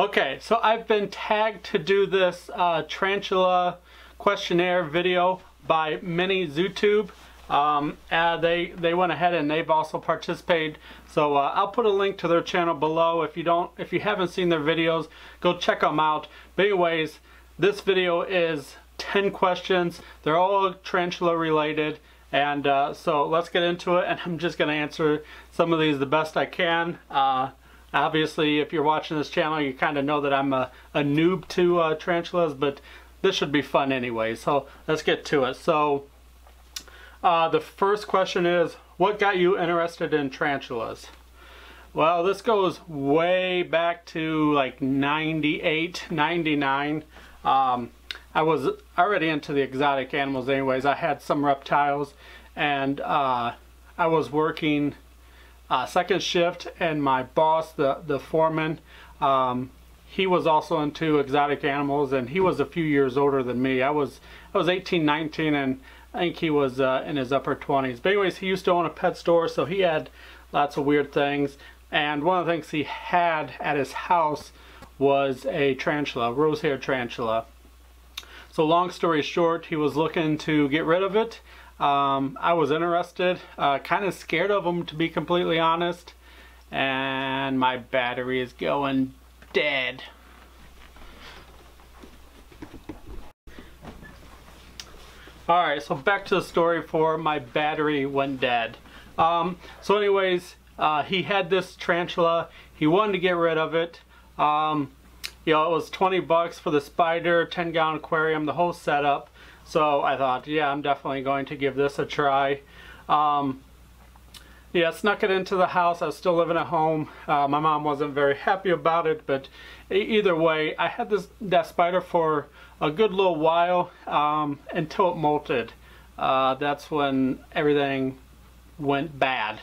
Okay, so I've been tagged to do this tarantula questionnaire video by Mini ZooTube. They went ahead and they've also participated. So I'll put a link to their channel below. If you haven't seen their videos, go check them out. But anyways, this video is 10 questions. They're all tarantula related. And so let's get into it, and I'm just going to answer some of these the best I can. Obviously, if you're watching this channel, you kind of know that I'm a noob to tarantulas, but this should be fun anyway. So let's get to it. So the first question is, what got you interested in tarantulas? Well, this goes way back to like 98, 99. I was already into the exotic animals anyways. I had some reptiles, and I was working second shift, and my boss, the foreman, he was also into exotic animals, and he was a few years older than me. I was 18, 19, and I think he was in his upper 20s. But anyways, he used to own a pet store, so he had lots of weird things. And one of the things he had at his house was a tarantula, rose-hair tarantula. So long story short, he was looking to get rid of it. I was interested, kind of scared of them, to be completely honest. And my battery is going dead. Alright, so back to the story for my battery went dead. So anyways, he had this tarantula. He wanted to get rid of it. You know, it was 20 bucks for the spider, 10-gallon aquarium, the whole setup. So I thought, yeah, I'm definitely going to give this a try. Yeah, snuck it into the house. I was still living at home. My mom wasn't very happy about it, but either way, I had that spider for a good little while until it molted. That's when everything went bad.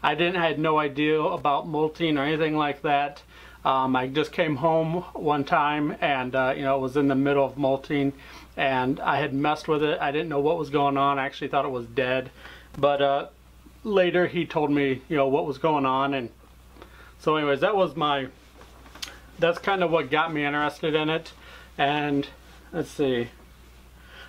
I had no idea about molting or anything like that. I just came home one time, and you know, it was in the middle of molting, and I had messed with it. I didn't know what was going on. I actually thought it was dead, but later he told me, you know, what was going on. And so anyways, that's kind of what got me interested in it. And let's see,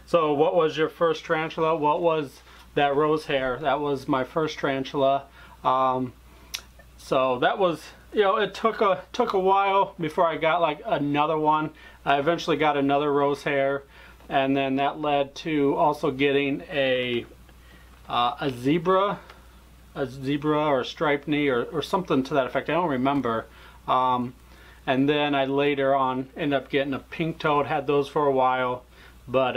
so what was your first tarantula? What was that rose hair? That was my first tarantula. So that was, you know, it took a while before I got like another one. I eventually got another rose hair, and then that led to also getting a zebra or striped knee or something to that effect. I don't remember. And then I later on ended up getting a pink toad. Had those for a while, but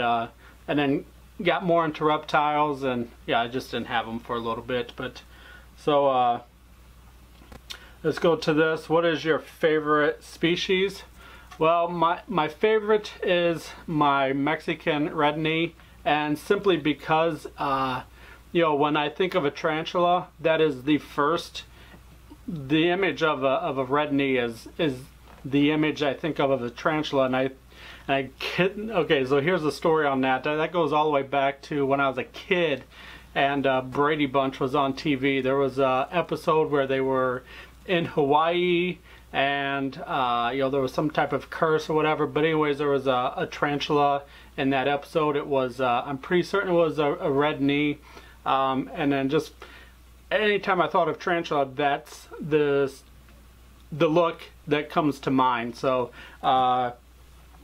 and then got more into reptiles, and yeah, I just didn't have them for a little bit. But so let's go to this. What is your favorite species? Well, my favorite is my Mexican red knee, and simply because you know, when I think of a tarantula, that is the image of a red knee is the image I think of a tarantula. And I kid. Okay, so here's the story on that. That goes all the way back to when I was a kid, and Brady Bunch was on TV. There was an episode where they were in Hawaii, and you know, there was some type of curse or whatever. But anyways, there was a tarantula in that episode. It was I'm pretty certain it was a red knee. And then just anytime I thought of tarantula, that's the look that comes to mind. So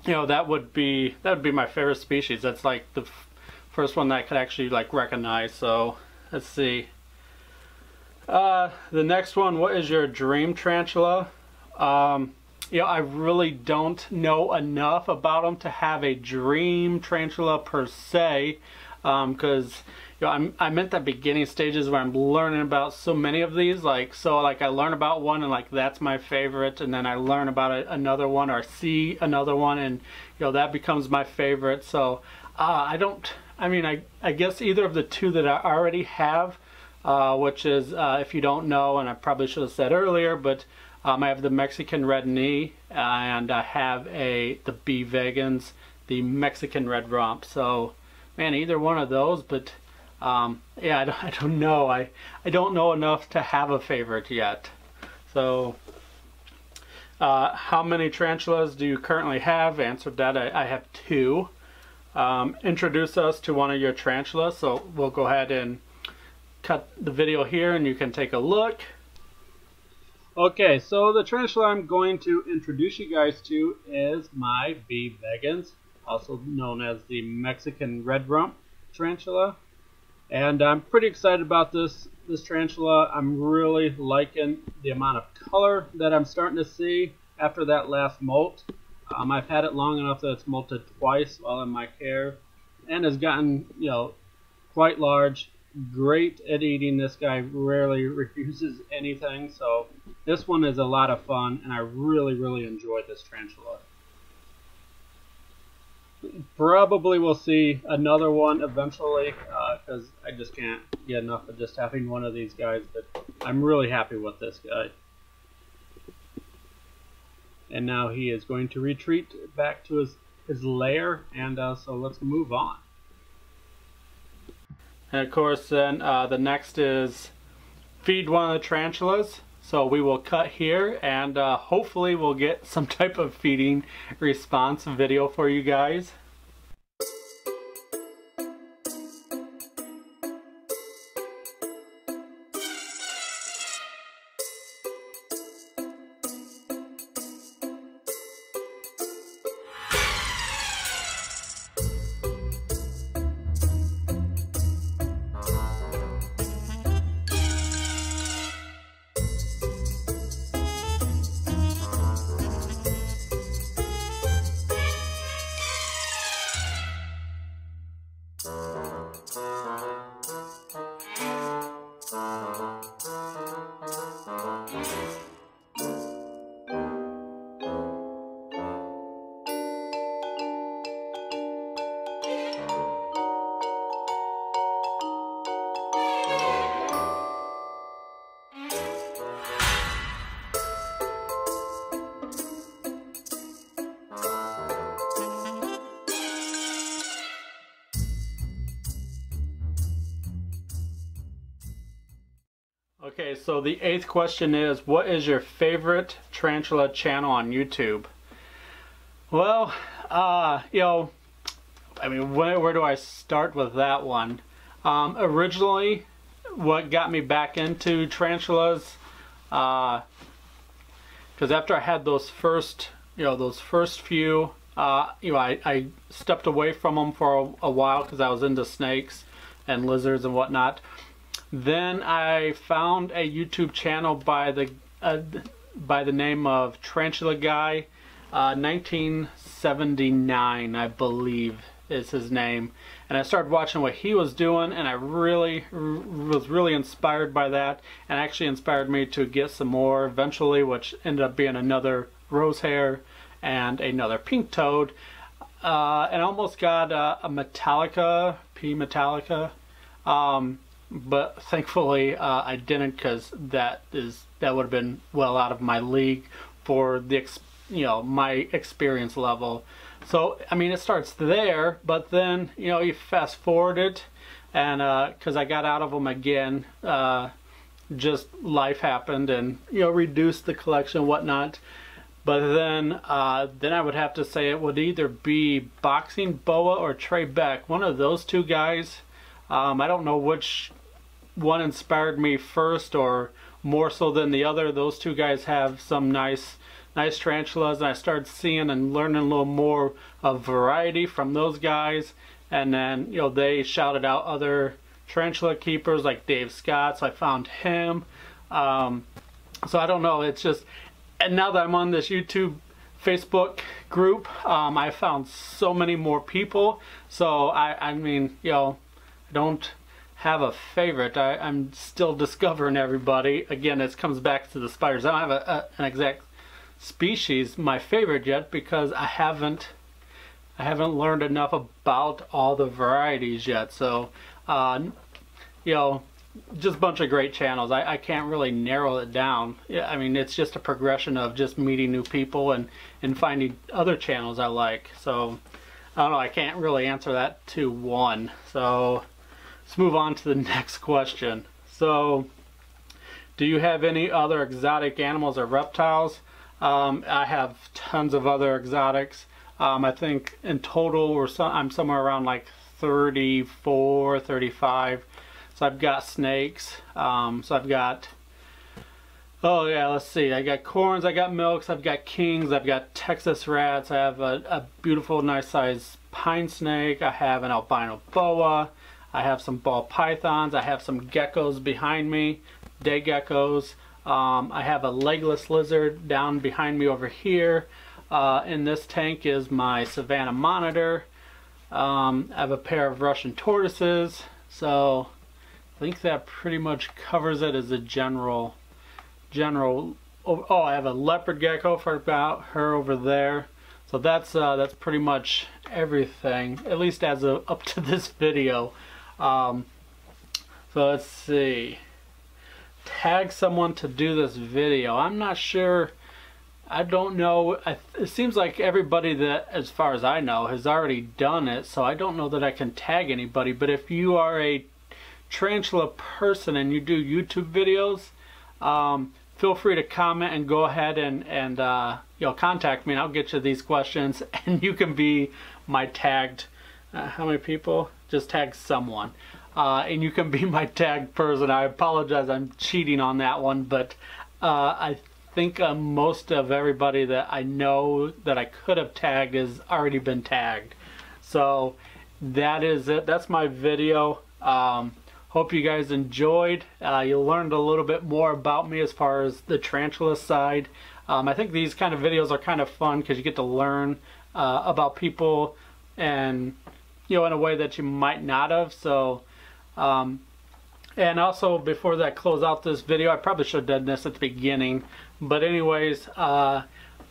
you know, that would be my favorite species. That's like the first one that I could actually like recognize. So let's see. The next one, what is your dream tarantula? You know, I really don't know enough about them to have a dream tarantula per se, because you know, I'm at the beginning stages where I'm learning about so many of these. Like, so like I learn about one and like that's my favorite, and then I learn about another one or see another one, and you know, that becomes my favorite. So I guess either of the two that I already have, which is if you don't know, and I probably should have said earlier, but I have the Mexican red knee, and I have the B. vegans, the Mexican red rump. So man, either one of those, but yeah, I don't know. I don't know enough to have a favorite yet. So How many tarantulas do you currently have? Answered that. I have 2. Introduce us to one of your tarantulas. So we'll go ahead and cut the video here and you can take a look. Okay, so the tarantula I'm going to introduce you guys to is my B. vegans, also known as the Mexican red rump tarantula. And I'm pretty excited about this tarantula. I'm really liking the amount of color that I'm starting to see after that last molt. I've had it long enough that it's molted twice while in my care and has gotten, quite large. Great at eating. This guy rarely refuses anything, so this one is a lot of fun and I really enjoy this tarantula. Probably we'll see another one eventually because I just can't get enough of just having one of these guys, but I'm really happy with this guy. And now he is going to retreat back to his lair, and so let's move on. And of course then the next is feed one of the tarantulas. So we will cut here and hopefully we'll get some type of feeding response video for you guys. Okay, so the 8th question is, what is your favorite tarantula channel on YouTube? Well, I mean, where do I start with that one? Originally, what got me back into tarantulas, because after I had those first few, I stepped away from them for a while because I was into snakes and lizards and whatnot. Then I found a YouTube channel by the name of Tarantula Guy, 1979, I believe is his name, and I started watching what he was doing, and I was really inspired by that, and actually inspired me to get some more eventually, which ended up being another rose hair and another pink toad, and almost got a P. Metallica. But thankfully I didn't, because that would have been well out of my league for the my experience level. So I mean, it starts there, but then you fast forward it, and because I got out of them again, just life happened and reduced the collection and whatnot. But then I would have to say it would either be Boxing Boa or Trey Beck, one of those two guys. I don't know which one inspired me first or more so than the other. Those two guys have some nice tarantulas, and I started seeing and learning a little more of variety from those guys. And then they shouted out other tarantula keepers like Dave Scott, so I found him. So I don't know, it's just, and now that I'm on this YouTube Facebook group, I found so many more people. So I mean, I don't have a favorite. I'm still discovering everybody. Again, it comes back to the spiders. I don't have an exact species my favorite yet, because I haven't learned enough about all the varieties yet. So just a bunch of great channels. I can't really narrow it down. I mean, it's just a progression of just meeting new people and finding other channels I like. So I don't know, I can't really answer that to one. So let's move on to the next question. So, do you have any other exotic animals or reptiles? I have tons of other exotics. I think in total I'm somewhere around like 34, 35. So I've got snakes. So I've got, oh yeah, let's see. I got corns, I got milks, I've got kings, I've got Texas rats. I have a beautiful, nice size pine snake. I have an albino boa. I have some ball pythons. I have some geckos behind me, day geckos. I have a legless lizard down behind me over here. In this tank is my Savannah monitor. I have a pair of Russian tortoises. So I think that pretty much covers it as a general. Oh, I have a leopard gecko. Forgot her over there. So that's pretty much everything, at least as of up to this video. So let's see. Tag someone to do this video. I'm not sure. I don't know. It seems like everybody that, as far as I know, has already done it, so I don't know that I can tag anybody. But if you are a tarantula person and you do YouTube videos, feel free to comment and go ahead and contact me, and I'll get you these questions, and you can be my tagged. How many people? Just tag someone. And you can be my tagged person. I apologize, I'm cheating on that one, but I think most of everybody that I know that I could have tagged has already been tagged. So that is it. That's my video. Hope you guys enjoyed. You learned a little bit more about me as far as the tarantula side. I think these kind of videos are kind of fun because you get to learn about people, and in a way that you might not have. So and also, before that, close out this video, I probably should have done this at the beginning, but anyways,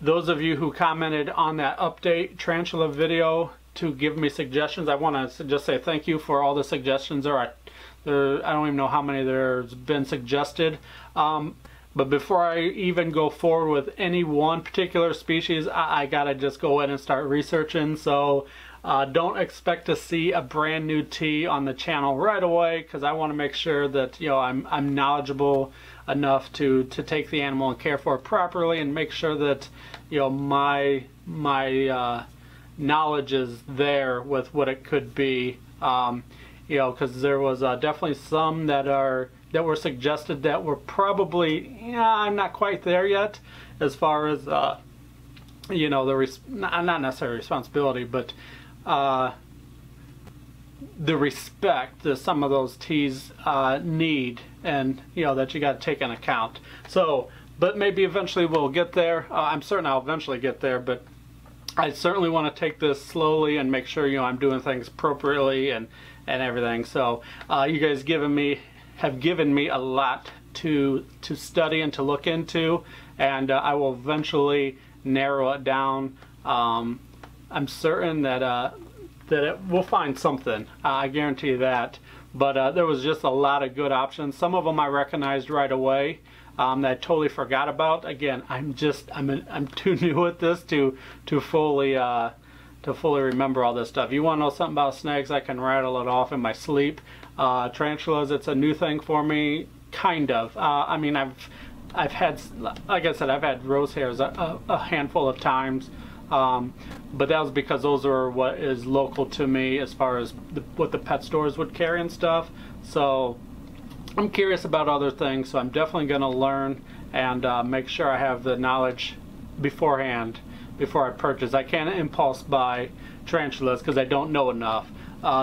those of you who commented on that update tarantula video to give me suggestions, I want to just say thank you for all the suggestions. I don't even know how many there's been suggested. But before I even go forward with any one particular species, I gotta just go in and start researching. So don't expect to see a brand new tea on the channel right away, because I want to make sure that I'm knowledgeable enough to take the animal and care for it properly, and make sure that my knowledge is there with what it could be. Because there was definitely some that were suggested that were probably, I'm not quite there yet as far as not necessarily responsibility, but the respect that some of those teas need, and that you got to take into account. So, but maybe eventually we'll get there. I'm certain I'll eventually get there, but I certainly want to take this slowly and make sure I'm doing things appropriately and everything. So you guys have given me a lot to study and to look into, and I will eventually narrow it down. I'm certain that we'll find something. I guarantee you that. But there was just a lot of good options. Some of them I recognized right away that I totally forgot about. Again, I'm too new at this to fully remember all this stuff. You want to know something about snakes? I can rattle it off in my sleep. Tarantulas, it's a new thing for me, kind of. I mean, I've had, like I said, I've had rose hairs a handful of times. But that was because those are what is local to me as far as what the pet stores would carry and stuff. So I'm curious about other things, so I'm definitely going to learn and make sure I have the knowledge beforehand before I purchase. I can't impulse buy tarantulas because I don't know enough.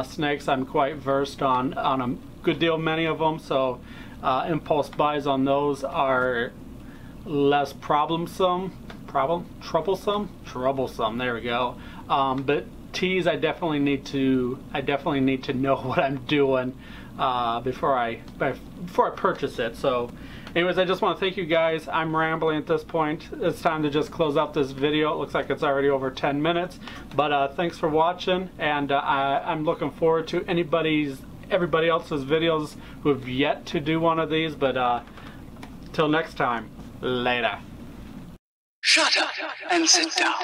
Snakes, I'm quite versed on a good deal, many of them, so impulse buys on those are less troublesome. There we go. But teas, I definitely need to know what I'm doing before I purchase it. So anyways, I just want to thank you guys. I'm rambling at this point. It's time to just close out this video. It looks like it's already over 10 minutes, but thanks for watching, and I'm looking forward to everybody else's videos who have yet to do one of these. But till next time, later. Shut up and sit down.